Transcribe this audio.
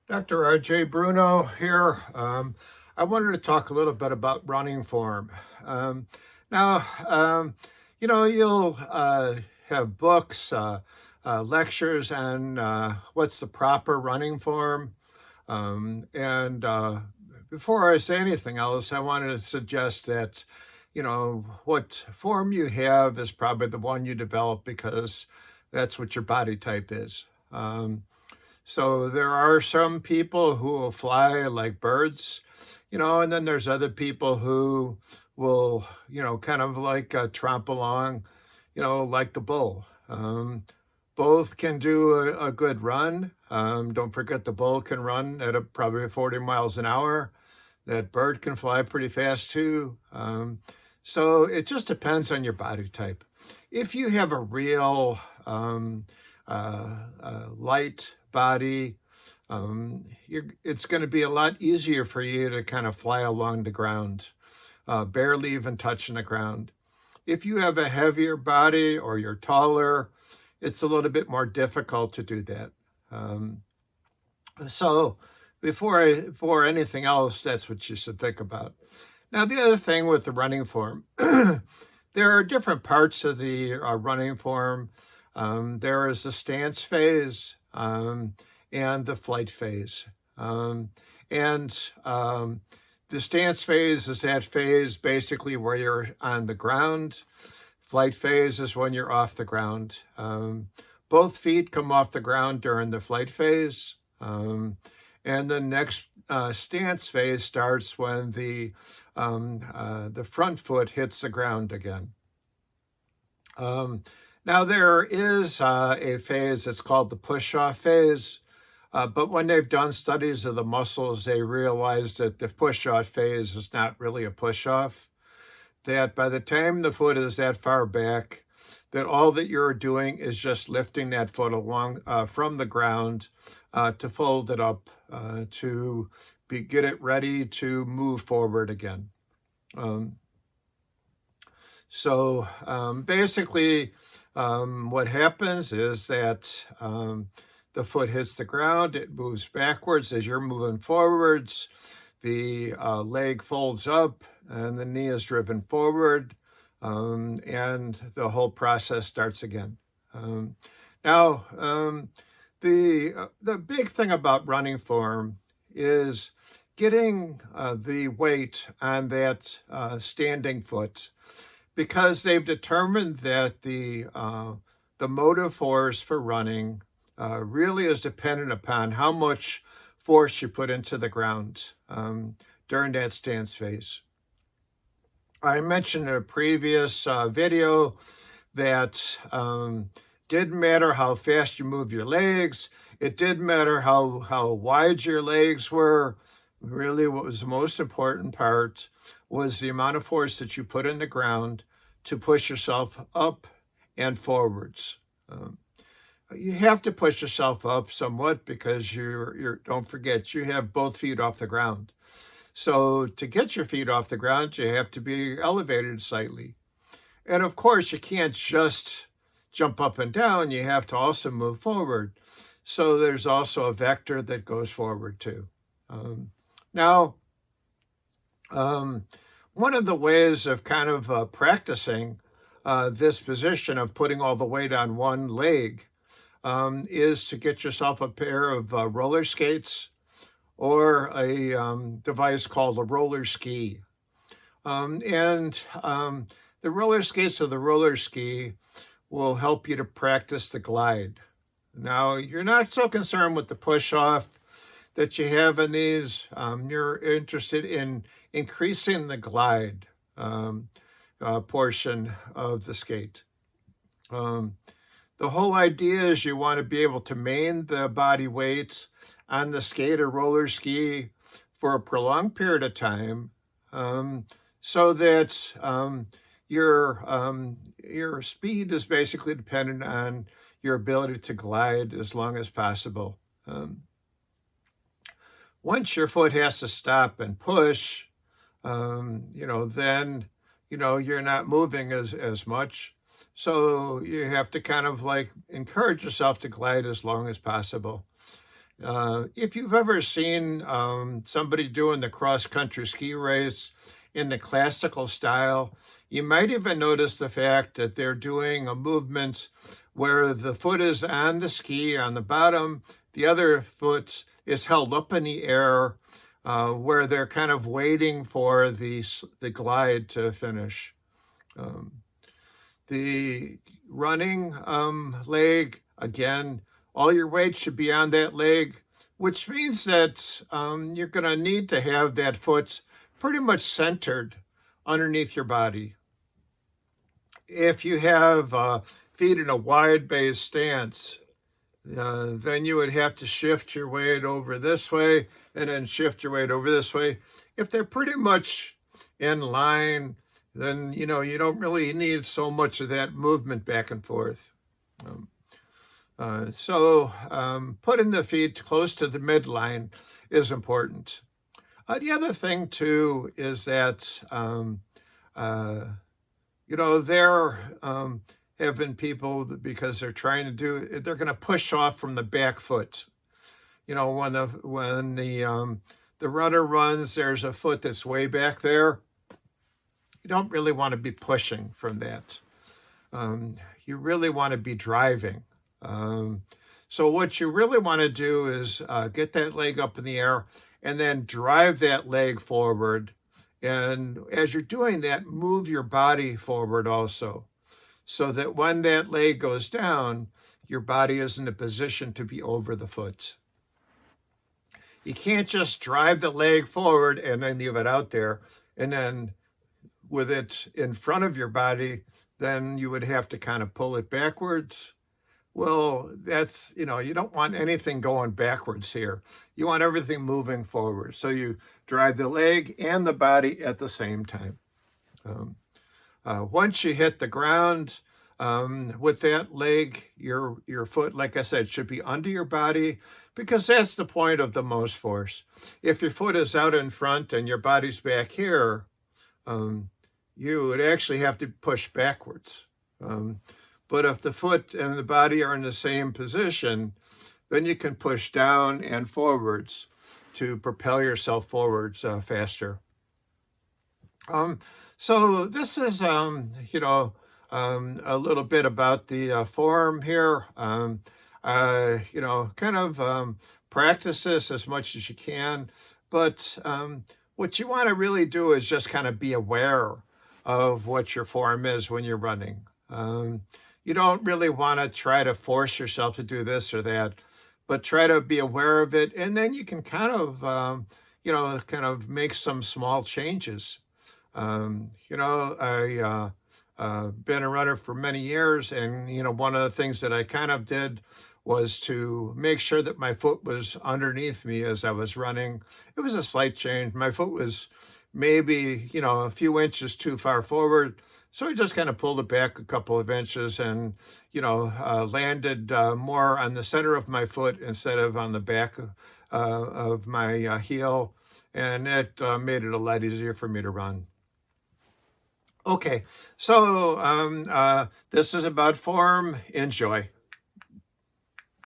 Dr. RJ Bruno here. I wanted to talk a little bit about running form. Um, now, you'll have books, lectures on what's the proper running form. And before I say anything else, I wanted to suggest that, what form you have is probably the one you develop because that's what your body type is. So there are some people who will fly like birds, and then there's other people who will, kind of like tromp along, like the bull. Both can do a good run. Don't forget the bull can run at probably 40 miles an hour. That bird can fly pretty fast too. So it just depends on your body type. If you have a real light body, it's going to be a lot easier for you to kind of fly along the ground, barely even touching the ground. If you have a heavier body or you're taller, it's a little bit more difficult to do that. So before anything else, that's what you should think about. Now, the other thing with the running form, there are different parts of the running form. There is the stance phase and the flight phase. And the stance phase is that phase basically where you're on the ground. Flight phase is when you're off the ground. Both feet come off the ground during the flight phase. And the next stance phase starts when the front foot hits the ground again. Now, there is a phase that's called the push-off phase, but when they've done studies of the muscles, they realize that the push-off phase is not really a push-off, that by the time the foot is that far back, that all that you're doing is just lifting that foot along from the ground to fold it up to get it ready to move forward again. So basically, what happens is that the foot hits the ground, it moves backwards as you're moving forwards, the leg folds up, and the knee is driven forward, and the whole process starts again. Now, the big thing about running form is getting the weight on that standing foot, because they've determined that the motive force for running really is dependent upon how much force you put into the ground during that stance phase. I mentioned in a previous video that didn't matter how fast you move your legs. It didn't matter how wide your legs were. Really, what was the most important part was the amount of force that you put in the ground to push yourself up and forwards. You have to push yourself up somewhat because you're don't forget, you have both feet off the ground. So to get your feet off the ground, you have to be elevated slightly. And of course, you can't just jump up and down. You have to also move forward. So there's also a vector that goes forward too. Now, one of the ways of kind of practicing this position of putting all the weight on one leg is to get yourself a pair of roller skates or a device called a roller ski. The roller skates or the roller ski will help you to practice the glide. Now, you're not so concerned with the push-off that you have in these. You're interested in increasing the glide portion of the skate. The whole idea is you want to be able to maintain the body weight on the skate or roller ski for a prolonged period of time, so that your speed is basically dependent on your ability to glide as long as possible. Once your foot has to stop and push, then you're not moving as much. So you have to kind of like encourage yourself to glide as long as possible. If you've ever seen somebody doing the cross-country ski race in the classical style, you might even notice the fact that they're doing a movement where the foot is on the ski on the bottom, the other foot is held up in the air, where they're kind of waiting for the glide to finish. Um, the running leg, again, all your weight should be on that leg, which means that you're going to need to have that foot pretty much centered underneath your body. If you have feet in a wide-based stance, then you would have to shift your weight over this way and then shift your weight over this way. If they're pretty much in line, then, you don't really need so much of that movement back and forth. So putting the feet close to the midline is important. The other thing, too, is that, there have been people that, because they're going to push off from the back foot. When the runner runs, there's a foot that's way back there. You don't really want to be pushing from that. You really want to be driving. So what you really want to do is get that leg up in the air and then drive that leg forward. And as you're doing that, move your body forward also, so that when that leg goes down, your body is in a position to be over the foot. You can't just drive the leg forward and then leave it out there, and then with it in front of your body, then you would have to kind of pull it backwards. Well, that's, you don't want anything going backwards here. You want everything moving forward. So you drive the leg and the body at the same time. Once you hit the ground, with that leg, your foot, like I said, should be under your body, because that's the point of the most force. If your foot is out in front and your body's back here, you would actually have to push backwards. But if the foot and the body are in the same position, then you can push down and forwards to propel yourself forwards faster. So this is, a little bit about the form here. Practice this as much as you can. But what you want to really do is just kind of be aware of what your form is when you're running. You don't really want to try to force yourself to do this or that, but try to be aware of it. And then you can kind of make some small changes. I've been a runner for many years, and, one of the things that I kind of did was to make sure that my foot was underneath me as I was running. It was a slight change. My foot was maybe, a few inches too far forward. So I just kind of pulled it back a couple of inches and, landed more on the center of my foot instead of on the back of my heel. And it made it a lot easier for me to run. Okay, so this is about form. Enjoy.